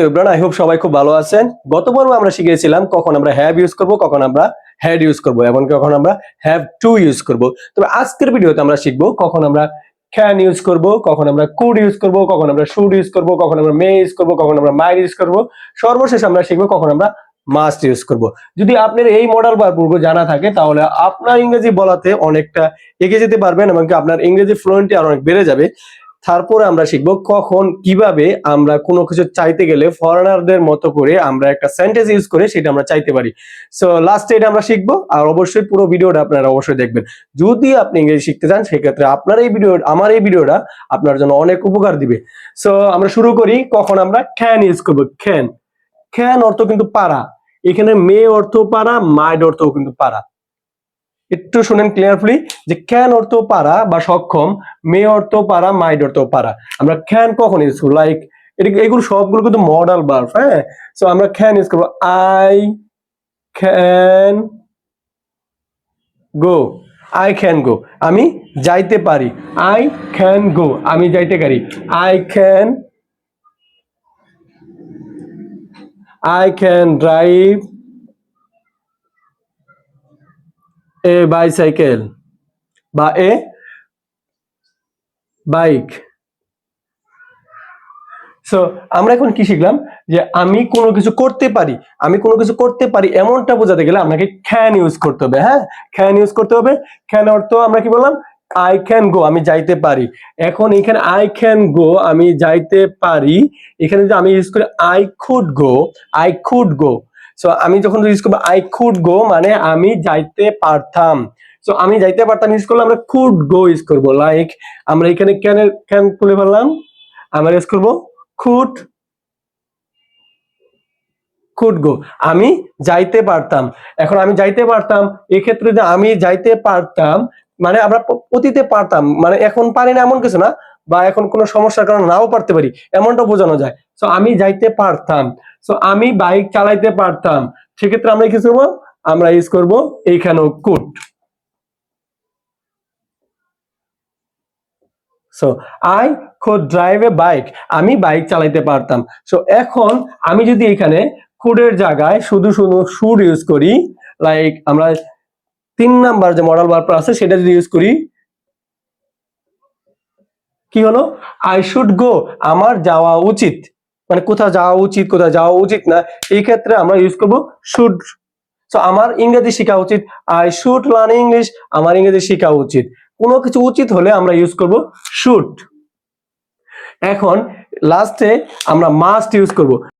Everyone, I hope সবাই খুব ভালো আছেন। গত পর্বে আমরা শিখেছিলাম কখন আমরা হ্যাভ ইউজ করব, কখন আমরা হ্যাড ইউজ করব এবং কখন আমরা হ্যাভ টু ইউজ করব। তবে আজকের ভিডিওতে আমরা শিখব কখন আমরা ক্যান ইউজ করব, কখন আমরা কুড ইউজ করব, কখন আমরা শুড ইউজ করব, কখন আমরা মে ইউজ করব, কখন আমরা মাইট ইউজ করব। সর্বশেষ আমরা শিখব কখন আমরা মাস্ট ইউজ করব। যদি আপনার এই মডেল ভার্বগুলো জানা থাকে তাহলে আপনার ইংরেজি বলাতে অনেকটা এগিয়ে যেতে পারবেন এবং আপনার ইংরেজি ফ্লুয়েন্সি আরো অনেক বেড়ে যাবে। তারপরে আমরা শিখবো কখন কিভাবে আমরা কোনো কিছু চাইতে গেলে ফরেনারদের মতো করে আমরা একটা সেন্টেন্স ইউজ করে সেটা আমরা চাইতে পারি। সো লাস্টে এটা আমরা শিখবো, আর অবশ্যই পুরো ভিডিওটা আপনারা অবশ্যই দেখবেন। যদি আপনি ইংরেজি শিখতে চান সেক্ষেত্রে আপনার এই ভিডিও আমার এই ভিডিওটা আপনার জন্য অনেক উপকার দিবে। সো আমরা শুরু করি। কখন আমরা ক্যান ইউজ করবো। ক্যান ক্যান অর্থ কিন্তু পারা। এখানে মে অর্থ পারা, মাইট অর্থ কিন্তু পারা। একটু শুনেন ক্লিয়ারলি যে ক্যান অর্থ পারা বা সক্ষম, মে অর্থ পারা, মাইট অর্থ পারা। আমরা ক্যান কখন ইউজ করব, লাইক এগুলো সবগুলো কিন্তু মডাল ভার্ব। হ্যাঁ, সো আমরা ক্যান ইউজ করব। I can go. I can go, আমি যাইতে পারি। আই ক্যান গো, আমি যাইতে পারি। I can drive A bicycle বা এ বাইক। সো আমরা এখন কি শিখলাম যে আমি কোনো কিছু করতে পারি, আমি কোনো কিছু করতে পারি এমনটা বোঝাতে গেলে আপনাকে ক্যান ইউজ করতে হবে। হ্যাঁ, ক্যান ইউজ করতে হবে। ক্যান অর্থ আমরা কি বললাম, আই ক্যান গো, আমি যাইতে পারি। এখন এখানে আই ক্যান গো, আমি যাইতে পারি। এখানে যদি আমি ইউজ করি I could go, I could go. So আমি যখন ইউজ করবো আই কুড গো মানে আমি যাইতে পারতাম। সো আমি যাইতে পারতাম ইউজ করলে আমরা কুড গো ইউজ করবো। লাইক আমরা এখানে ক্যান খুলে ফেললাম, আমরা ইউজ করবো কুড কুড গো, আমি যাইতে পারতাম। এখন আমি যাইতে পারতাম, এক্ষেত্রে যে আমি যাইতে পারতাম মানে আমরা অতীতে পারতাম, মানে এখন পারি না এমন কিছু না, বা এখন কোনো সমস্যার কারণে নাও পারতে পারি এমনটা বোঝানো যায়। সো আমি যাইতে পারতাম, সো আমি বাইক চালাইতে পারতাম, সেক্ষেত্রে আমরা কি করবো, আমরা ইউজ করবো এইখানেও could. So I could drive A bike, আমি বাইক চালাইতে পারতাম। সো এখন আমি যদি এখানে কুডের জায়গায় শুধু শুধু শুড ইউজ করি, লাইক আমরা 3 নাম্বার যে মডাল ভার্ব আছে সেটা যদি ইউজ করি, কি হলো, আই শুড গো, আমার যাওয়া উচিত, মানে কোথাও যাওয়া উচিত, কোথাও যাওয়া উচিত না, এই ক্ষেত্রে আমরা ইউজ করব শুড। সো আমার ইংরেজি শেখা উচিত, আই শুড লার্ন ইংলিশ, আমার ইংরেজি শেখা উচিত। কোনো কিছু উচিত হলে আমরা ইউজ করব শুড। এখন লাস্টে আমরা মাস্ট ইউজ করব।